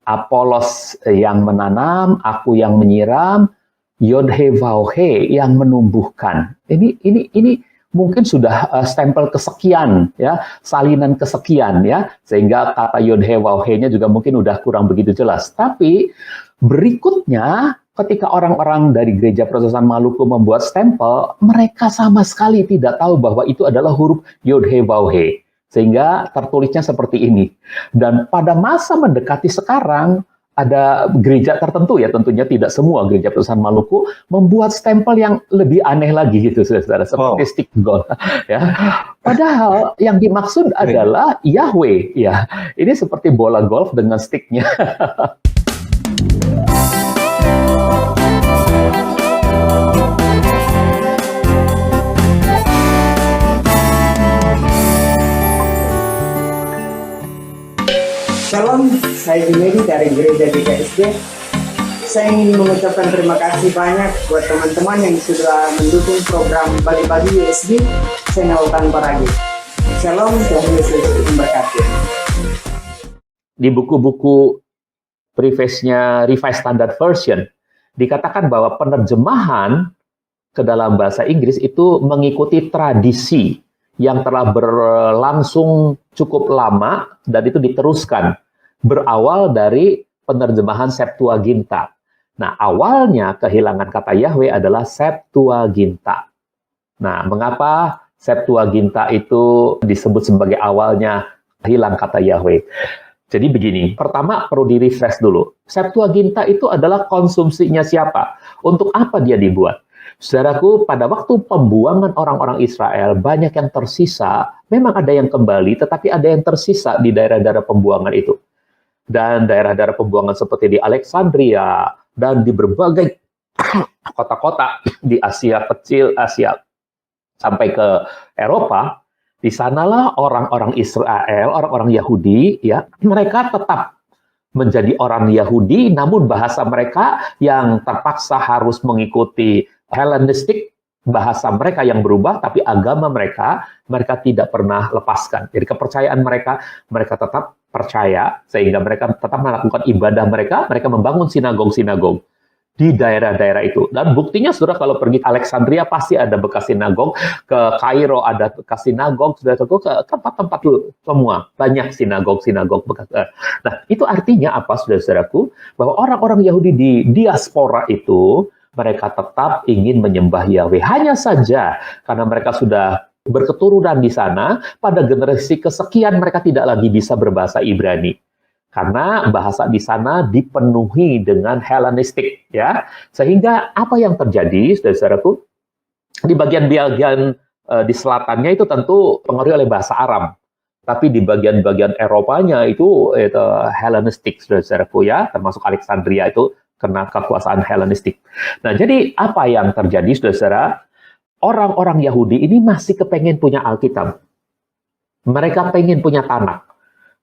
Apolos yang menanam, aku yang menyiram, Yod He Vav He yang menumbuhkan. Ini mungkin sudah stempel kesekian, ya, salinan kesekian, ya, sehingga kata Yod He Vav He-nya juga mungkin udah kurang begitu jelas. Tapi berikutnya, ketika orang-orang dari gereja Protestan Maluku membuat stempel, mereka sama sekali tidak tahu bahwa itu adalah huruf Yod He Vav He. Sehingga tertulisnya seperti ini. Dan pada masa mendekati sekarang, ada gereja tertentu, ya tentunya tidak semua gereja Protestan Maluku, membuat stempel yang lebih aneh lagi gitu, saudara, seperti stick gold. Ya. Padahal yang dimaksud adalah Yahweh. Ya. Ini seperti bola golf dengan sticknya. Shalom, saya Junedi dari Gereja GKSD. Saya ingin mengucapkan terima kasih banyak buat teman-teman yang sudah mendukung program Bagi-Bagi USD channel Tanpa Ragu. Shalom, Tuhan Yesus memberkati. Di buku-buku preface-nya Revised Standard Version, dikatakan bahwa penerjemahan ke dalam bahasa Inggris itu mengikuti tradisi yang telah berlangsung cukup lama dan itu diteruskan, berawal dari penerjemahan Septuaginta. Nah, awalnya kehilangan kata Yahweh adalah Septuaginta. Nah, mengapa Septuaginta itu disebut sebagai awalnya hilang kata Yahweh? Jadi begini, pertama perlu di-refresh dulu. Septuaginta itu adalah konsumsinya siapa? Untuk apa dia dibuat? Saudaraku, pada waktu pembuangan orang-orang Israel, banyak yang tersisa, memang ada yang kembali, tetapi ada yang tersisa di daerah-daerah pembuangan itu. Dan daerah-daerah pembuangan seperti di Alexandria, dan di berbagai kota-kota di Asia Kecil, Asia sampai ke Eropa, di sanalah orang-orang Israel, orang-orang Yahudi, ya, mereka tetap menjadi orang Yahudi, namun bahasa mereka yang terpaksa harus mengikuti Hellenistik, bahasa mereka yang berubah, tapi agama mereka tidak pernah lepaskan. Jadi kepercayaan mereka tetap percaya, sehingga mereka tetap melakukan ibadah mereka membangun sinagog-sinagog di daerah-daerah itu. Dan buktinya, saudara, kalau pergi ke Alexandria pasti ada bekas sinagog, ke Kairo ada bekas sinagog, saudara, ke tempat-tempat semua banyak sinagog-sinagog bekas. Nah, itu artinya apa, saudara-saudaraku? Bahwa orang-orang Yahudi di diaspora itu mereka tetap ingin menyembah Yahweh. Hanya saja karena mereka sudah berketurunan di sana, pada generasi kesekian mereka tidak lagi bisa berbahasa Ibrani. Karena bahasa di sana dipenuhi dengan Hellenistik, ya. Sehingga apa yang terjadi, saudara-saudaraku, di bagian-bagian di selatannya itu tentu pengaruhi oleh bahasa Aram. Tapi di bagian-bagian Eropanya itu Hellenistik, saudara-saudaraku, ya, termasuk Alexandria itu kena kekuasaan Hellenistik. Nah, jadi apa yang terjadi, saudara-saudara? Orang-orang Yahudi ini masih kepengen punya Alkitab. Mereka pengen punya Tanakh.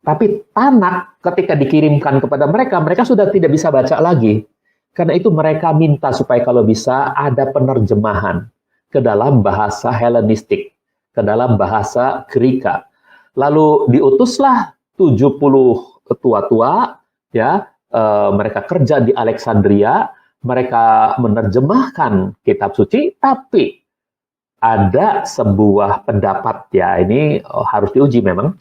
Tapi Tanakh ketika dikirimkan kepada mereka, mereka sudah tidak bisa baca lagi. Karena itu mereka minta supaya kalau bisa ada penerjemahan ke dalam bahasa Hellenistik, ke dalam bahasa Greka. Lalu diutuslah 70 tua-tua, ya, mereka kerja di Alexandria, mereka menerjemahkan kitab suci, tapi ada sebuah pendapat, ya, ini harus diuji memang,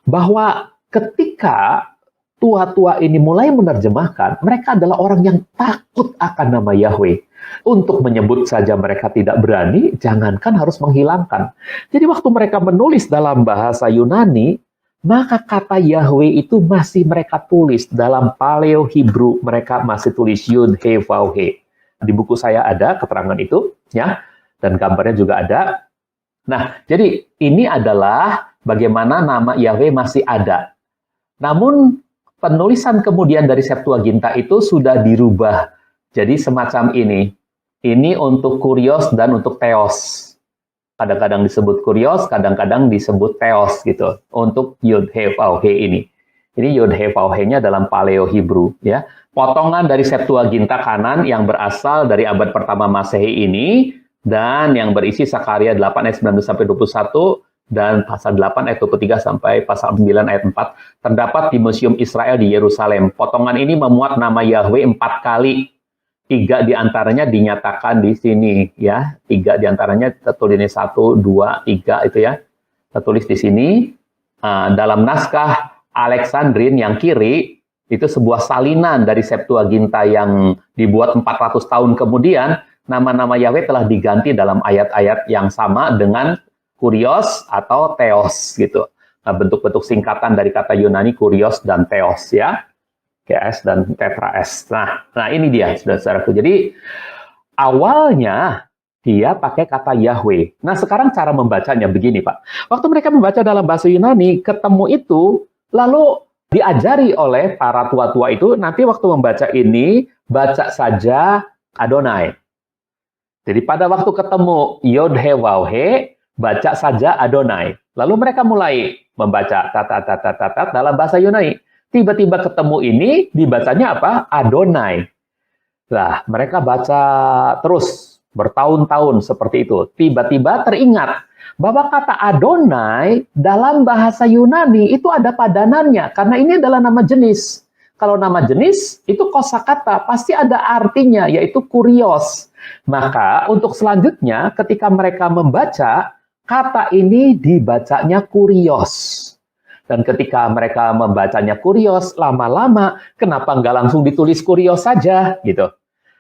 bahwa ketika tua-tua ini mulai menerjemahkan, mereka adalah orang yang takut akan nama Yahweh. Untuk menyebut saja mereka tidak berani, jangankan harus menghilangkan. Jadi waktu mereka menulis dalam bahasa Yunani, maka kata Yahweh itu masih mereka tulis dalam Paleo Hebrew, mereka masih tulis Yud He Vav He. Di buku saya ada keterangan itu, ya, dan gambarnya juga ada. Nah, jadi ini adalah bagaimana nama Yahweh masih ada. Namun penulisan kemudian dari Septuaginta itu sudah dirubah. Jadi semacam ini. Ini untuk kurios dan untuk teos. Kadang-kadang disebut kurios, kadang-kadang disebut teos gitu. Untuk Yud He Vav He ini. Ini Yud He Vav He-nya dalam Paleo Hebrew, ya. Potongan dari Septuaginta kanan yang berasal dari abad pertama Masehi ini dan yang berisi Sakaria 8 ayat 19 sampai 21 dan pasal 8 ayat 23 sampai pasal 9 ayat 4 terdapat di Museum Israel di Yerusalem. Potongan ini memuat nama Yahweh 4 kali. 3 diantaranya dinyatakan di sini, ya. 3 diantaranya tertulis 1, 2, 3 itu ya. Tertulis di sini. Dalam naskah Alexandrin yang kiri, itu sebuah salinan dari Septuaginta yang dibuat 400 tahun kemudian. Nama-nama Yahweh telah diganti dalam ayat-ayat yang sama dengan kurios atau theos gitu. Nah, bentuk-bentuk singkatan dari kata Yunani kurios dan theos ya. KS dan tetra S. Nah ini dia saudara-saudaraku. Jadi awalnya dia pakai kata Yahweh. Nah, sekarang cara membacanya begini, Pak. Waktu mereka membaca dalam bahasa Yunani, ketemu itu lalu diajari oleh para tua-tua itu, nanti waktu membaca ini baca saja Adonai. Jadi pada waktu ketemu Yod He Waw He, baca saja Adonai. Lalu mereka mulai membaca tat dalam bahasa Yunani. Tiba-tiba ketemu ini, dibacanya apa? Adonai. Nah, mereka baca terus bertahun-tahun seperti itu. Tiba-tiba teringat bahwa kata Adonai dalam bahasa Yunani itu ada padanannya, karena ini adalah nama jenis. Kalau nama jenis, itu kosakata, pasti ada artinya, yaitu kurios. Maka untuk selanjutnya, ketika mereka membaca, kata ini dibacanya kurios. Dan ketika mereka membacanya kurios, lama-lama, kenapa nggak langsung ditulis kurios saja? Gitu.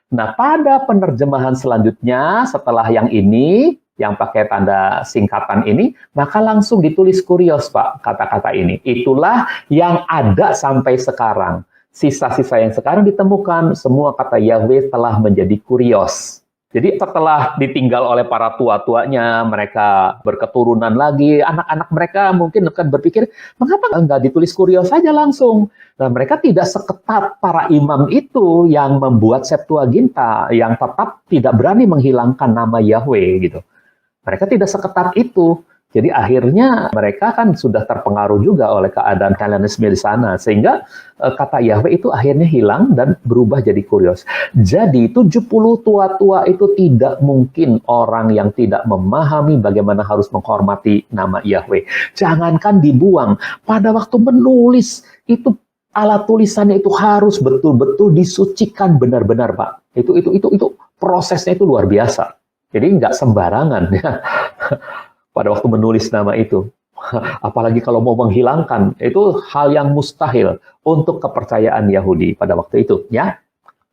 Nah, pada penerjemahan selanjutnya, setelah yang ini, yang pakai tanda singkatan ini, maka langsung ditulis kurios, Pak, kata-kata ini. Itulah yang ada sampai sekarang. Sisa-sisa yang sekarang ditemukan, semua kata Yahweh telah menjadi kurios. Jadi setelah ditinggal oleh para tua-tuanya, mereka berketurunan lagi, anak-anak mereka mungkin akan berpikir, mengapa nggak ditulis kurios saja langsung? Nah, mereka tidak seketat para imam itu yang membuat Septuaginta, yang tetap tidak berani menghilangkan nama Yahweh gitu. Mereka tidak seketat itu. Jadi akhirnya mereka kan sudah terpengaruh juga oleh keadaan Hellenisme di sana, sehingga kata Yahweh itu akhirnya hilang dan berubah jadi kurios. Jadi 70 tua-tua itu tidak mungkin orang yang tidak memahami bagaimana harus menghormati nama Yahweh. Jangankan dibuang, pada waktu menulis itu alat tulisannya itu harus betul-betul disucikan benar-benar, Pak. Itu prosesnya itu luar biasa. Jadi nggak sembarangan ya. Pada waktu menulis nama itu. Apalagi kalau mau menghilangkan, itu hal yang mustahil untuk kepercayaan Yahudi pada waktu itu, ya.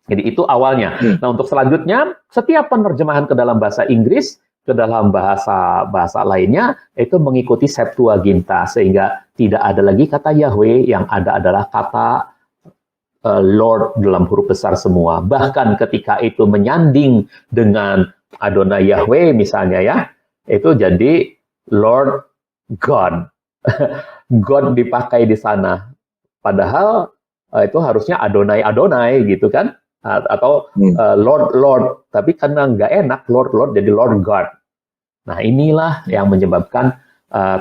Jadi itu awalnya. Nah, untuk selanjutnya, setiap penerjemahan ke dalam bahasa Inggris, ke dalam bahasa lainnya, itu mengikuti Septuaginta, sehingga tidak ada lagi kata Yahweh, yang ada adalah kata Lord dalam huruf besar semua. Bahkan ketika itu menyanding dengan Adonai Yahweh misalnya ya, itu jadi Lord God. God dipakai di sana. Padahal itu harusnya Adonai gitu kan. Atau Lord. Tapi karena nggak enak Lord jadi Lord God. Nah, inilah yang menyebabkan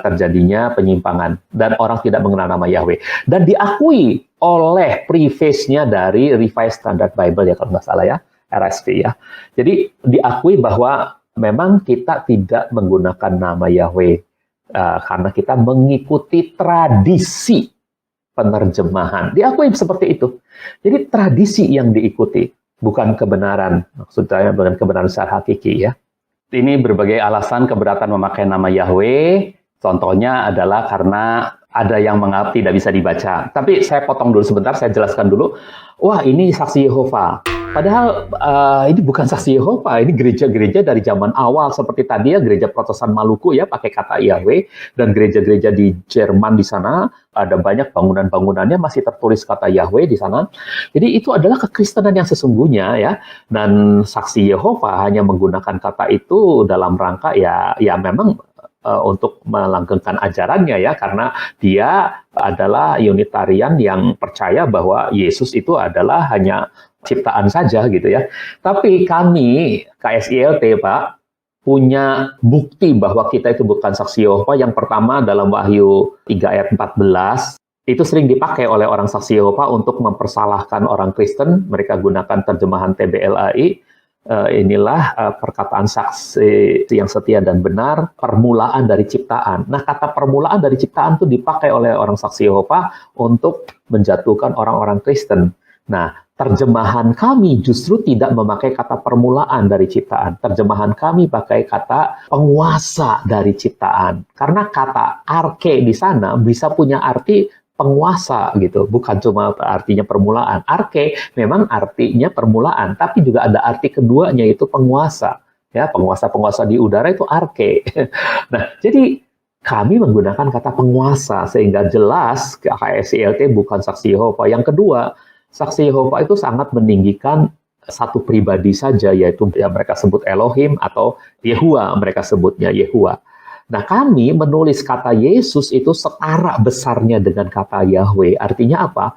terjadinya penyimpangan. Dan orang tidak mengenal nama Yahweh. Dan diakui oleh preface-nya dari Revised Standard Bible ya, kalau nggak salah ya. RSV ya. Jadi diakui bahwa memang kita tidak menggunakan nama Yahweh karena kita mengikuti tradisi penerjemahan. Diakui seperti itu. Jadi tradisi yang diikuti, bukan kebenaran. Maksudnya bukan kebenaran secara hakiki ya. Ini berbagai alasan keberatan memakai nama Yahweh. Contohnya adalah karena ada yang menganggap tidak bisa dibaca. Tapi saya potong dulu sebentar, saya jelaskan dulu. Wah, ini saksi Yehova. Padahal ini bukan saksi Yehova, ini gereja-gereja dari zaman awal seperti tadi ya, gereja Protestan Maluku ya pakai kata Yahweh, dan gereja-gereja di Jerman di sana ada banyak bangunan-bangunannya masih tertulis kata Yahweh di sana. Jadi itu adalah kekristenan yang sesungguhnya ya, dan saksi Yehova hanya menggunakan kata itu dalam rangka ya memang untuk melanggengkan ajarannya ya, karena dia adalah Unitarian yang percaya bahwa Yesus itu adalah hanya ciptaan saja gitu ya. Tapi kami KSILT Pak punya bukti bahwa kita itu bukan saksi Yehova. Yang pertama dalam Wahyu 3 ayat 14 itu sering dipakai oleh orang saksi Yehova untuk mempersalahkan orang Kristen. Mereka gunakan terjemahan TBLAI. inilah perkataan saksi yang setia dan benar, permulaan dari ciptaan. Nah, kata permulaan dari ciptaan itu dipakai oleh orang saksi Yehova untuk menjatuhkan orang-orang Kristen. Nah, terjemahan kami justru tidak memakai kata permulaan dari ciptaan. Terjemahan kami pakai kata penguasa dari ciptaan. Karena kata arke di sana bisa punya arti penguasa gitu, bukan cuma artinya permulaan. Arke memang artinya permulaan, tapi juga ada arti keduanya yaitu penguasa. Ya, penguasa-penguasa di udara itu arke. Nah, jadi kami menggunakan kata penguasa sehingga jelas KSILT bukan saksi Yehova. Yang kedua, saksi Yehova itu sangat meninggikan satu pribadi saja, yaitu yang mereka sebut Elohim atau Yehua, mereka sebutnya Yehua. Nah, kami menulis kata Yesus itu setara besarnya dengan kata Yahweh. Artinya apa?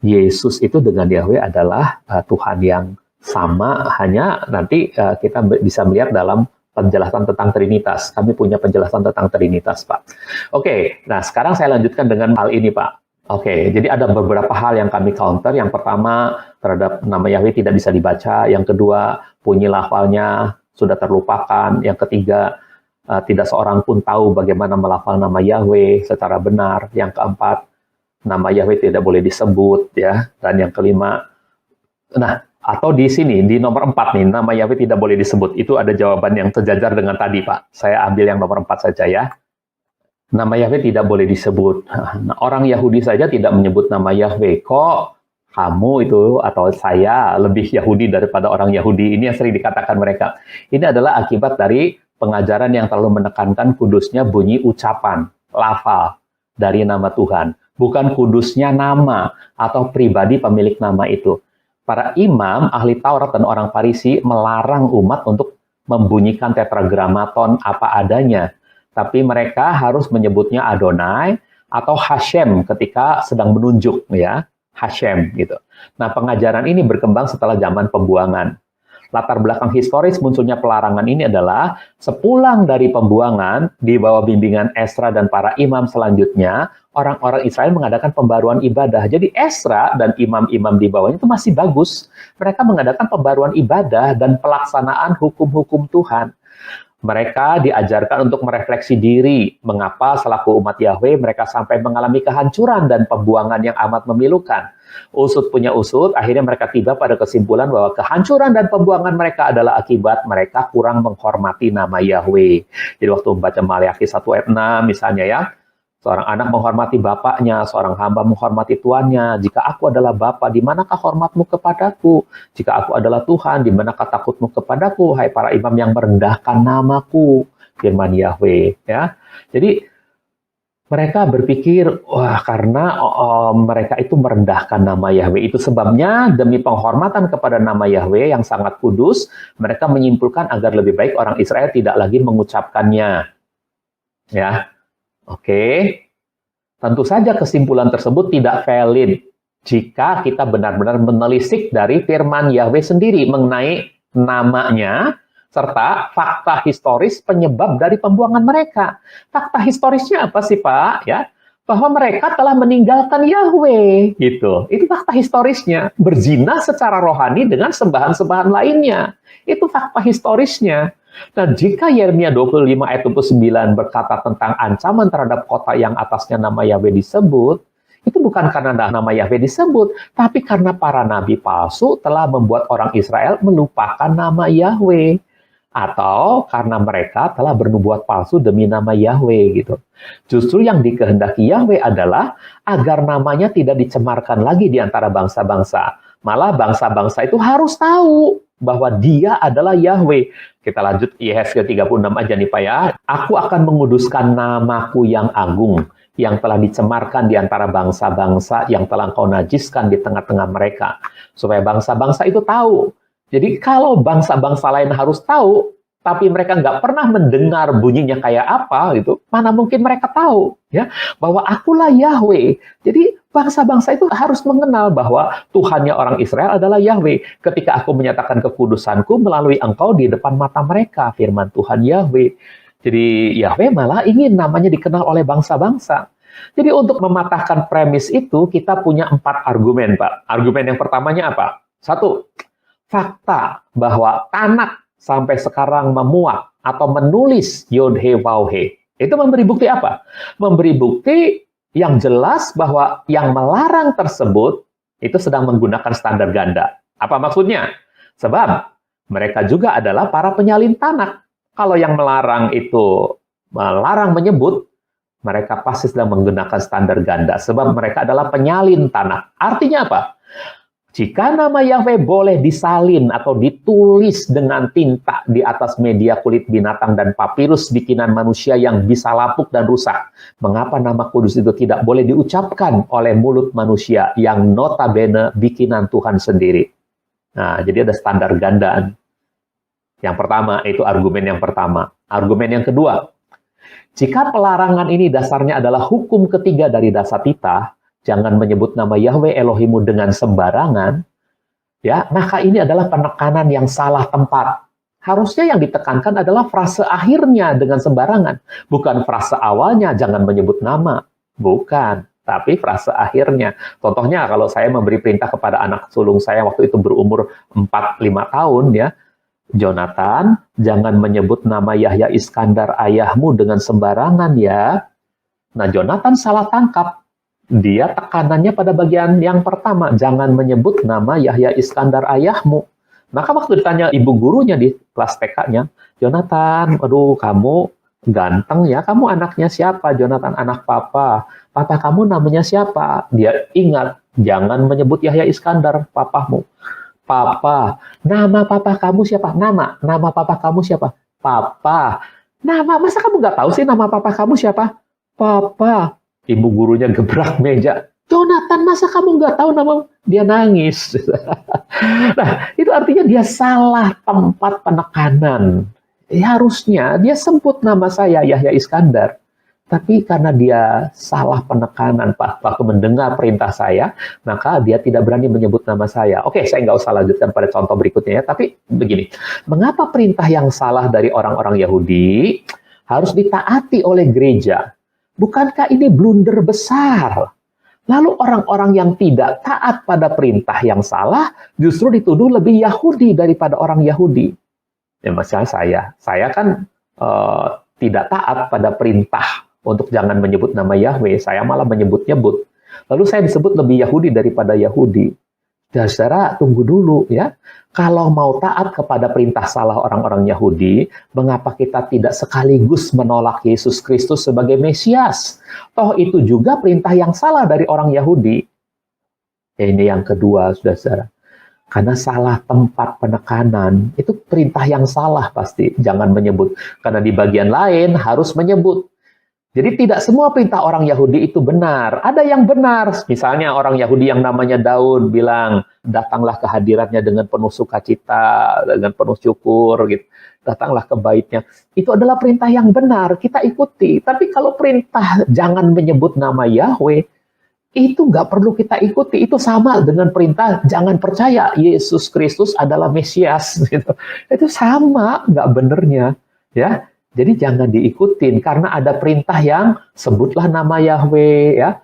Yesus itu dengan Yahweh adalah Tuhan yang sama, hanya nanti kita bisa melihat dalam penjelasan tentang Trinitas. Kami punya penjelasan tentang Trinitas, Pak. Oke, nah sekarang saya lanjutkan dengan hal ini, Pak. Oke, jadi ada beberapa hal yang kami counter. Yang pertama, terhadap nama Yahweh tidak bisa dibaca. Yang kedua, bunyi lafalnya sudah terlupakan. Yang ketiga, tidak seorang pun tahu bagaimana melafal nama Yahweh secara benar. Yang keempat, nama Yahweh tidak boleh disebut, ya. Dan yang kelima, nah, atau di sini, di nomor 4 nih, nama Yahweh tidak boleh disebut. Itu ada jawaban yang sejajar dengan tadi, Pak. Saya ambil yang nomor 4 saja, ya. Nama Yahweh tidak boleh disebut. Nah, orang Yahudi saja tidak menyebut nama Yahweh. Kok kamu itu atau saya lebih Yahudi daripada orang Yahudi? Ini yang sering dikatakan mereka. Ini adalah akibat dari pengajaran yang terlalu menekankan kudusnya bunyi ucapan, lafal dari nama Tuhan. Bukan kudusnya nama atau pribadi pemilik nama itu. Para imam, ahli Taurat dan orang Farisi melarang umat untuk membunyikan tetragramaton apa adanya. Tapi mereka harus menyebutnya Adonai atau Hashem ketika sedang menunjuk, ya. Hashem gitu. Nah, pengajaran ini berkembang setelah zaman pembuangan. Latar belakang historis munculnya pelarangan ini adalah sepulang dari pembuangan di bawah bimbingan Esra dan para imam selanjutnya, orang-orang Israel mengadakan pembaruan ibadah. Jadi Esra dan imam-imam di bawahnya itu masih bagus. Mereka mengadakan pembaruan ibadah dan pelaksanaan hukum-hukum Tuhan. Mereka diajarkan untuk merefleksi diri, mengapa selaku umat Yahweh mereka sampai mengalami kehancuran dan pembuangan yang amat memilukan. Usut punya usut, akhirnya mereka tiba pada kesimpulan bahwa kehancuran dan pembuangan mereka adalah akibat mereka kurang menghormati nama Yahweh. Jadi waktu membaca Maleakhi 1 ayat 6 misalnya, ya, seorang anak menghormati bapaknya, seorang hamba menghormati tuannya. Jika aku adalah bapa, di manakah hormatmu kepadaku? Jika aku adalah Tuhan, di manakah takutmu kepadaku? Hai para imam yang merendahkan namaku, firman Yahweh. Ya, jadi mereka berpikir, wah, karena mereka itu merendahkan nama Yahweh. Itu sebabnya demi penghormatan kepada nama Yahweh yang sangat kudus, mereka menyimpulkan agar lebih baik orang Israel tidak lagi mengucapkannya. Ya. Oke, tentu saja kesimpulan tersebut tidak valid jika kita benar-benar menelisik dari firman Yahweh sendiri mengenai namanya, serta fakta historis penyebab dari pembuangan mereka. Fakta historisnya apa sih, Pak? Ya, bahwa mereka telah meninggalkan Yahweh, gitu. Itu fakta historisnya. Berzina secara rohani dengan sembahan-sembahan lainnya. Itu fakta historisnya. Nah, jika Yeremia 25 ayat 29 berkata tentang ancaman terhadap kota yang atasnya nama Yahweh disebut, itu bukan karena nama Yahweh disebut, tapi karena para nabi palsu telah membuat orang Israel melupakan nama Yahweh. Atau karena mereka telah bernubuat palsu demi nama Yahweh, gitu. Justru yang dikehendaki Yahweh adalah agar namanya tidak dicemarkan lagi di antara bangsa-bangsa. Malah bangsa-bangsa itu harus tahu bahwa dia adalah Yahweh. Kita lanjut Yehezkiel 36 aja nih, Pak, ya. Aku akan menguduskan namaku yang agung, yang telah dicemarkan di antara bangsa-bangsa, yang telah kau najiskan di tengah-tengah mereka. Supaya bangsa-bangsa itu tahu. Jadi kalau bangsa-bangsa lain harus tahu, tapi mereka nggak pernah mendengar bunyinya kayak apa, gitu, mana mungkin mereka tahu, ya, bahwa akulah Yahweh. Jadi bangsa-bangsa itu harus mengenal bahwa Tuhannya orang Israel adalah Yahweh. Ketika aku menyatakan kekudusanku melalui engkau di depan mata mereka, firman Tuhan Yahweh. Jadi Yahweh malah ingin namanya dikenal oleh bangsa-bangsa. Jadi untuk mematahkan premis itu, kita punya 4 argumen, Pak. Argumen yang pertamanya apa? 1, fakta bahwa Tanak sampai sekarang memuat atau menulis Yod He Vav He, itu memberi bukti apa? Memberi bukti yang jelas bahwa yang melarang tersebut itu sedang menggunakan standar ganda. Apa maksudnya? Sebab mereka juga adalah para penyalin Tanak. Kalau yang melarang itu melarang menyebut, mereka pasti sedang menggunakan standar ganda. Sebab mereka adalah penyalin Tanak. Artinya apa? Jika nama Yahweh boleh disalin atau ditulis dengan tinta di atas media kulit binatang dan papirus bikinan manusia yang bisa lapuk dan rusak, mengapa nama kudus itu tidak boleh diucapkan oleh mulut manusia yang notabene bikinan Tuhan sendiri? Nah, jadi ada standar gandaan. Yang pertama, itu argumen yang pertama. Argumen yang kedua, jika pelarangan ini dasarnya adalah hukum ketiga dari Dasatita, jangan menyebut nama Yahweh Elohimu dengan sembarangan, ya, maka ini adalah penekanan yang salah tempat. Harusnya yang ditekankan adalah frase akhirnya dengan sembarangan, bukan frase awalnya jangan menyebut nama. Bukan, tapi frase akhirnya. Contohnya kalau saya memberi perintah kepada anak sulung saya waktu itu berumur 4-5 tahun, ya, Jonathan, jangan menyebut nama Yahya Iskandar ayahmu dengan sembarangan ya. Nah, Jonathan salah tangkap. Dia tekanannya pada bagian yang pertama, jangan menyebut nama Yahya Iskandar ayahmu. Maka waktu ditanya ibu gurunya di kelas TK-nya, Jonathan, aduh kamu ganteng ya, kamu anaknya siapa? Jonathan, anak papa. Papa kamu namanya siapa? Dia ingat, jangan menyebut Yahya Iskandar, papamu. Papa, nama papa kamu siapa? Nama papa kamu siapa? Papa. Nama, masa kamu nggak tahu sih nama papa kamu siapa? Papa. Ibu gurunya gebrak meja. Jonathan, masa kamu nggak tahu nama? Dia nangis. Nah, itu artinya dia salah tempat penekanan. Harusnya dia sebut nama saya, Yahya Iskandar. Tapi karena dia salah penekanan waktu mendengar perintah saya, maka dia tidak berani menyebut nama saya. Oke, saya nggak usah lanjutkan pada contoh berikutnya ya. Tapi begini, mengapa perintah yang salah dari orang-orang Yahudi harus ditaati oleh gereja? Bukankah ini blunder besar? Lalu orang-orang yang tidak taat pada perintah yang salah justru dituduh lebih Yahudi daripada orang Yahudi. Ya, misalnya saya kan tidak taat pada perintah untuk jangan menyebut nama Yahweh, saya malah menyebut-nyebut. Lalu saya disebut lebih Yahudi daripada Yahudi. Saudara, tunggu dulu ya. Kalau mau taat kepada perintah salah orang-orang Yahudi, mengapa kita tidak sekaligus menolak Yesus Kristus sebagai Mesias? Toh itu juga perintah yang salah dari orang Yahudi. Ini yang kedua, saudara. Karena salah tempat penekanan, itu perintah yang salah pasti. Jangan menyebut. Karena di bagian lain harus menyebut. Jadi tidak semua perintah orang Yahudi itu benar. Ada yang benar. Misalnya orang Yahudi yang namanya Daud bilang, datanglah ke hadiratnya dengan penuh sukacita, dengan penuh syukur, gitu. Datanglah ke baitnya. Itu adalah perintah yang benar, kita ikuti. Tapi kalau perintah jangan menyebut nama Yahweh, itu nggak perlu kita ikuti. Itu sama dengan perintah jangan percaya Yesus Kristus adalah Mesias. Gitu. Itu sama, nggak benernya. Ya. Jadi jangan diikutin karena ada perintah yang sebutlah nama Yahweh ya,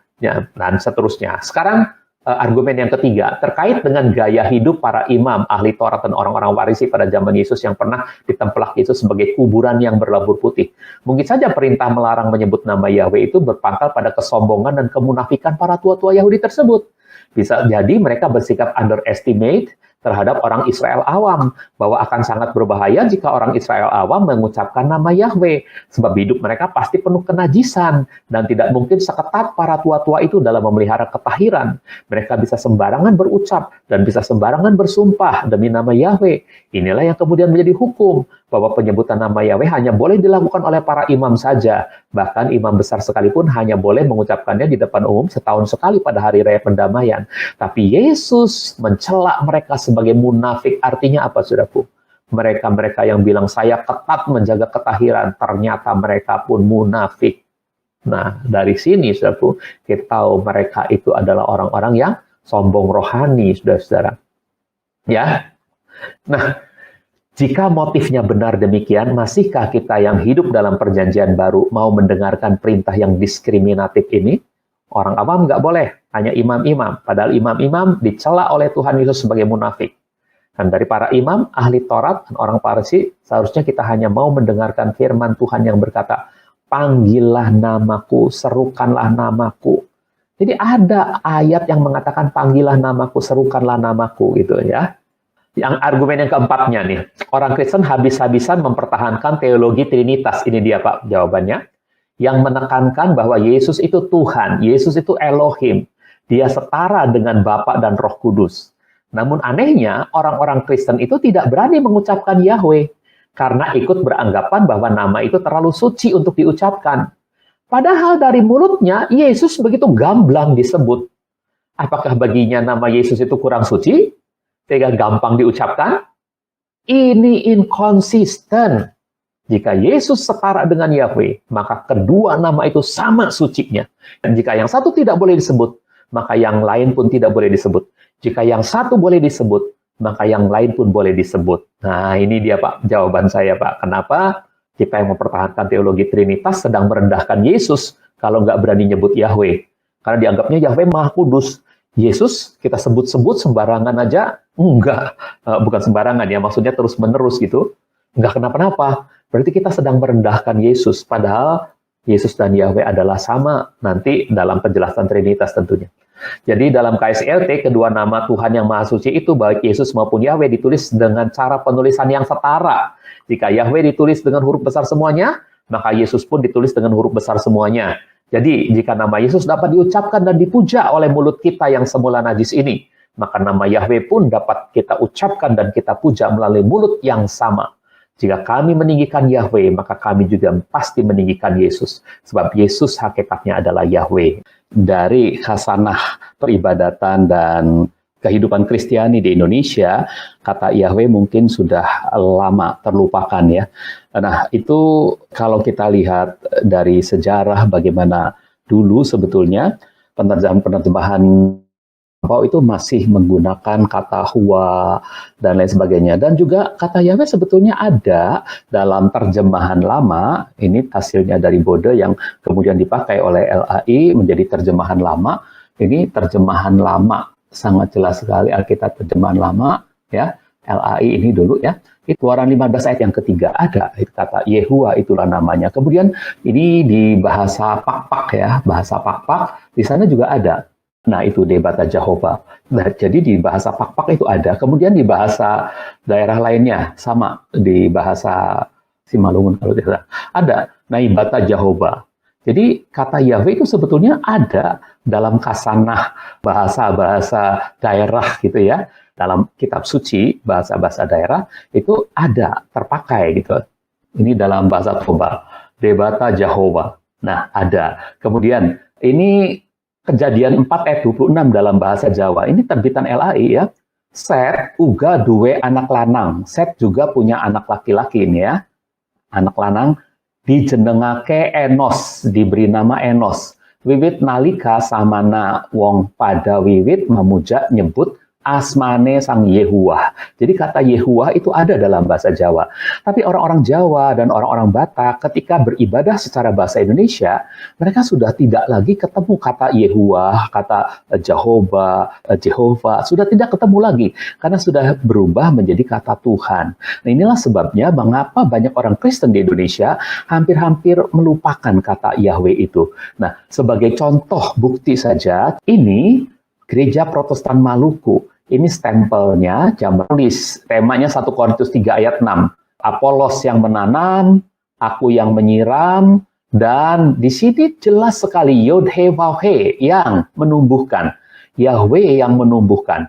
dan seterusnya. Sekarang argumen yang ketiga terkait dengan gaya hidup para imam, ahli Taurat dan orang-orang Farisi pada zaman Yesus yang pernah ditempelak Yesus sebagai kuburan yang berlabur putih. Mungkin saja perintah melarang menyebut nama Yahweh itu berpangkal pada kesombongan dan kemunafikan para tua-tua Yahudi tersebut. Bisa jadi mereka bersikap underestimate terhadap orang Israel awam, bahwa akan sangat berbahaya jika orang Israel awam mengucapkan nama Yahweh, sebab hidup mereka pasti penuh kenajisan, dan tidak mungkin seketat para tua-tua itu dalam memelihara ketahiran. Mereka bisa sembarangan berucap, dan bisa sembarangan bersumpah demi nama Yahweh. Inilah yang kemudian menjadi hukum, bahwa penyebutan nama Yahweh hanya boleh dilakukan oleh para imam saja, bahkan imam besar sekalipun hanya boleh mengucapkannya di depan umum setahun sekali pada hari raya pendamaian. Tapi Yesus mencela mereka sebagai munafik. Artinya apa, saudaraku? Mereka-mereka yang bilang saya ketat menjaga ketahiran, ternyata mereka pun munafik. Nah, dari sini, saudaraku, kita tahu mereka itu adalah orang-orang yang sombong rohani, saudara-saudara. Ya. Nah, jika motifnya benar demikian, masihkah kita yang hidup dalam perjanjian baru mau mendengarkan perintah yang diskriminatif ini? Orang awam nggak boleh, hanya imam-imam. Padahal imam-imam dicela oleh Tuhan Yesus sebagai munafik. Dan dari para imam, ahli Taurat, dan orang Farisi, seharusnya kita hanya mau mendengarkan firman Tuhan yang berkata, panggillah namaku, serukanlah namaku. Jadi ada ayat yang mengatakan panggillah namaku, serukanlah namaku gitu ya. Yang argumen yang keempatnya nih, orang Kristen habis-habisan mempertahankan teologi Trinitas. Ini dia Pak jawabannya. Yang menekankan bahwa Yesus itu Tuhan, Yesus itu Elohim. Dia setara dengan Bapa dan Roh Kudus. Namun anehnya, orang-orang Kristen itu tidak berani mengucapkan Yahweh karena ikut beranggapan bahwa nama itu terlalu suci untuk diucapkan. Padahal dari mulutnya, Yesus begitu gamblang disebut. Apakah baginya nama Yesus itu kurang suci? Sehingga gampang diucapkan? Ini inkonsisten. Jika Yesus setara dengan Yahweh, maka kedua nama itu sama sucinya. Dan jika yang satu tidak boleh disebut, maka yang lain pun tidak boleh disebut. Jika yang satu boleh disebut, maka yang lain pun boleh disebut. Nah, ini dia Pak, jawaban saya Pak. Kenapa kita yang mempertahankan teologi Trinitas sedang merendahkan Yesus kalau nggak berani nyebut Yahweh? Karena dianggapnya Yahweh Maha Kudus. Yesus kita sebut-sebut sembarangan aja? Enggak, bukan sembarangan ya, maksudnya terus-menerus gitu. Enggak kenapa-napa. Berarti kita sedang merendahkan Yesus, padahal Yesus dan Yahweh adalah sama nanti dalam penjelasan Trinitas tentunya. Jadi dalam KSLT, kedua nama Tuhan yang Maha Suci itu, baik Yesus maupun Yahweh, ditulis dengan cara penulisan yang setara. Jika Yahweh ditulis dengan huruf besar semuanya, maka Yesus pun ditulis dengan huruf besar semuanya. Jadi, jika nama Yesus dapat diucapkan dan dipuja oleh mulut kita yang semula najis ini, maka nama Yahweh pun dapat kita ucapkan dan kita puja melalui mulut yang sama. Jika kami meninggikan Yahweh, maka kami juga pasti meninggikan Yesus. Sebab Yesus hakikatnya adalah Yahweh. Dari khasanah peribadatan dan kehidupan Kristiani di Indonesia, kata Yahweh mungkin sudah lama terlupakan ya. Nah, itu kalau kita lihat dari sejarah bagaimana dulu sebetulnya penerjemahan bahwa itu masih menggunakan kata huwa dan lain sebagainya. Dan juga kata Yahweh sebetulnya ada dalam terjemahan lama, ini hasilnya dari Bode yang kemudian dipakai oleh LAI menjadi terjemahan lama. Ini terjemahan lama, sangat jelas sekali Alkitab terjemahan lama, ya. LAI ini dulu ya. Itu Keluaran 15 ayat yang ketiga ada kata Yehuwa itulah namanya. Kemudian ini di bahasa Pakpak ya, bahasa Pakpak di sana juga ada. Nah, itu Debata Jehovah. Nah, jadi di bahasa Pakpak itu ada. Kemudian di bahasa daerah lainnya, sama. Di bahasa Simalungun kalau tidak ada. Naibata Jehovah. Jadi, kata Yahweh itu sebetulnya ada dalam khasanah bahasa-bahasa daerah gitu ya. Dalam kitab suci, bahasa-bahasa daerah, itu ada, terpakai gitu. Ini dalam bahasa Toba. Debata Jehovah. Nah, ada. Kemudian, ini Kejadian 4 ayat 26 dalam bahasa Jawa. Ini terbitan LAI ya. Set uga duwe anak lanang. Set juga punya anak laki-laki ini ya. Anak lanang dijenengake Enos, diberi nama Enos. Wiwit nalika samana wong pada wiwit memuja nyebut asmane sang Yehuwa. Jadi kata Yehuwa itu ada dalam bahasa Jawa. Tapi orang-orang Jawa dan orang-orang Batak ketika beribadah secara bahasa Indonesia, mereka sudah tidak lagi ketemu kata Yehuwa, kata Jehovah, sudah tidak ketemu lagi karena sudah berubah menjadi kata Tuhan. Nah, inilah sebabnya mengapa banyak orang Kristen di Indonesia hampir-hampir melupakan kata Yahweh itu. Nah, sebagai contoh bukti saja, ini Gereja Protestan Maluku. Ini stempelnya, jam tulis. Temanya 1 Korintus 3 ayat 6. Apolos yang menanam, aku yang menyiram, dan di sini jelas sekali Yod-He-Vav-He yang menumbuhkan. Yahweh yang menumbuhkan.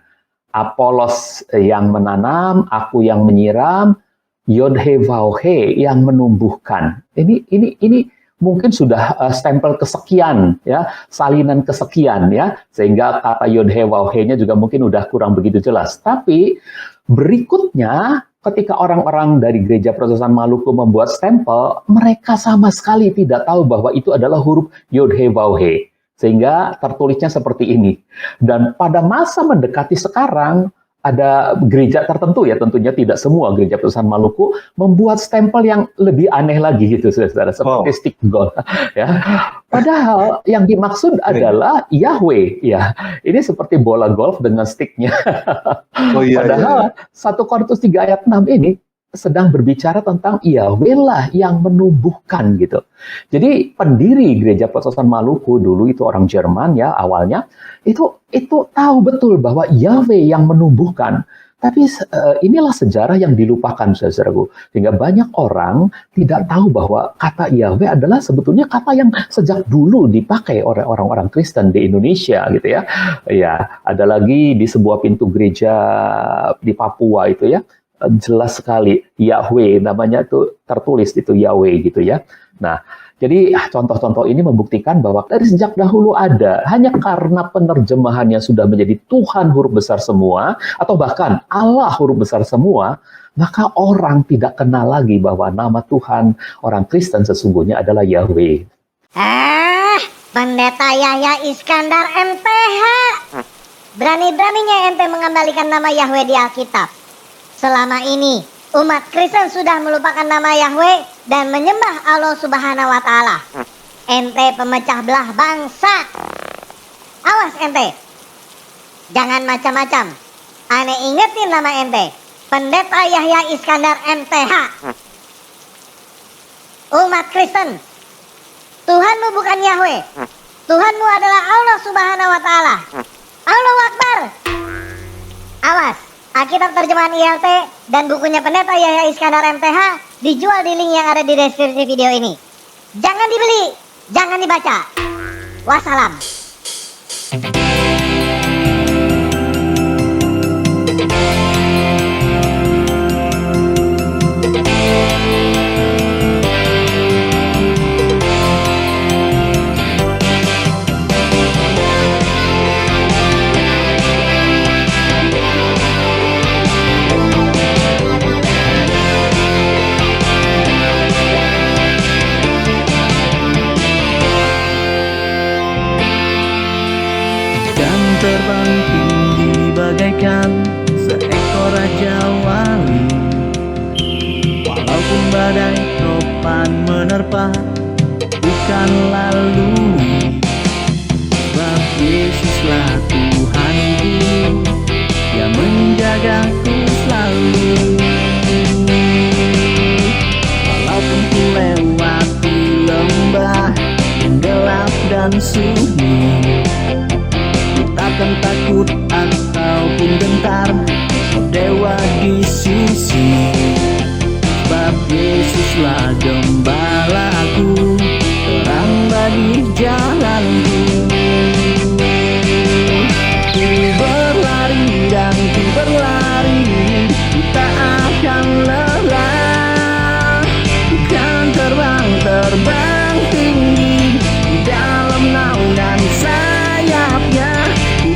Apolos yang menanam, aku yang menyiram, Yod-He-Vav-He yang menumbuhkan. Ini mungkin sudah stempel kesekian, ya, salinan kesekian, ya, sehingga kata Yod-He-Vav-He-nya juga mungkin udah kurang begitu jelas. Tapi berikutnya, ketika orang-orang dari Gereja Protestan Maluku membuat stempel, mereka sama sekali tidak tahu bahwa itu adalah huruf Yod-He-Vav-He, sehingga tertulisnya seperti ini. Dan pada masa mendekati sekarang, ada gereja tertentu ya, tentunya tidak semua gereja Petrus Maluku membuat stempel yang lebih aneh lagi gitu, saudara, seperti stick golf ya. Padahal yang dimaksud adalah Yahweh ya. Ini seperti bola golf dengan sticknya. Padahal 1 Korintus 3 ayat 6 ini sedang berbicara tentang Yahweh lah yang menumbuhkan gitu. Jadi pendiri gereja Petrus Maluku dulu itu orang Jerman ya awalnya, itu tahu betul bahwa Yahweh yang menumbuhkan. Tapi inilah sejarah yang dilupakan, saudaraku. Sehingga banyak orang tidak tahu bahwa kata Yahweh adalah sebetulnya kata yang sejak dulu dipakai oleh orang-orang Kristen di Indonesia gitu ya. Ya, ada lagi di sebuah pintu gereja di Papua itu ya, jelas sekali Yahweh namanya itu tertulis itu Yahweh gitu ya. Nah, jadi contoh-contoh ini membuktikan bahwa dari sejak dahulu ada, hanya karena penerjemahannya sudah menjadi Tuhan huruf besar semua atau bahkan Allah huruf besar semua, maka orang tidak kenal lagi bahwa nama Tuhan orang Kristen sesungguhnya adalah Yahweh. Pendeta Yahya Iskandar MTH. Berani-beraninya ente mengembalikan nama Yahweh di Alkitab. Selama ini, umat Kristen sudah melupakan nama Yahweh dan menyembah Allah Subhanahu wa Ta'ala. Ente pemecah belah bangsa. Awas ente, jangan macam-macam. Ane ingetin nama ente, Pendeta Yahya Iskandar MTH. Umat Kristen, Tuhanmu bukan Yahweh. Tuhanmu adalah Allah Subhanahu wa Ta'ala. Allahu Akbar. Awas. Alkitab terjemahan ILT dan bukunya Pendeta Yahya Iskandar MTH dijual di link yang ada di deskripsi video ini. Jangan dibeli, jangan dibaca. Wassalam. Terbang tinggi bagaikan seekor raja wali. Walaupun badai topan menerpa, bukan lalu. Sebab Yesuslah Tuhanku, Dia menjagaku selalu. Walaupun ku lewati lembah yang gelap dan sunyi, takkan takut ataupun gentar, dewa di sisi. Sebab Yesuslah gembalaku, terang bagi jalanku. Ku berlari dan ku berlari, ku tak akan lelah. Bukan terbang tinggi di dalam naungan sayapnya.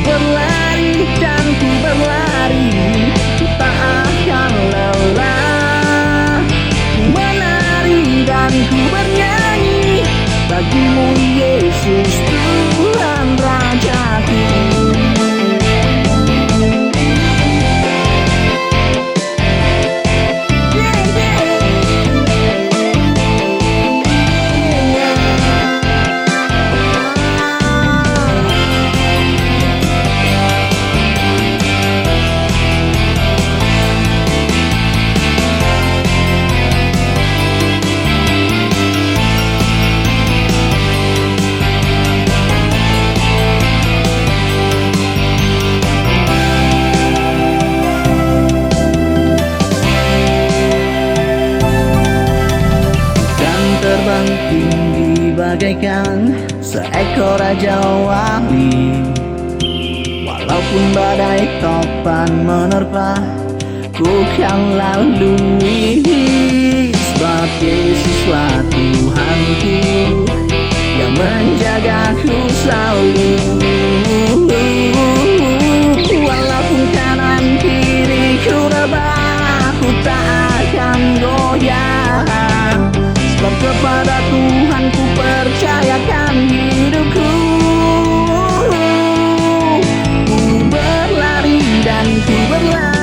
Berlari dan ku berlari, ku tak akan lelah. Ku menari dan ku bernyanyi, bagimu Yesus Tuhan Rajaku. Terbang tinggi bagaikan seekor raja wali. Walaupun badai topan menerpa, ku kan lalui. Sebab Yesuslah Tuhanku, Dia menjagaku selalu. Walaupun kanan kiriku rebah, ku tak akan goyah. Sebab kepada Tuhan ku percayakan hidupku. Ku berlari dan ku berlalu.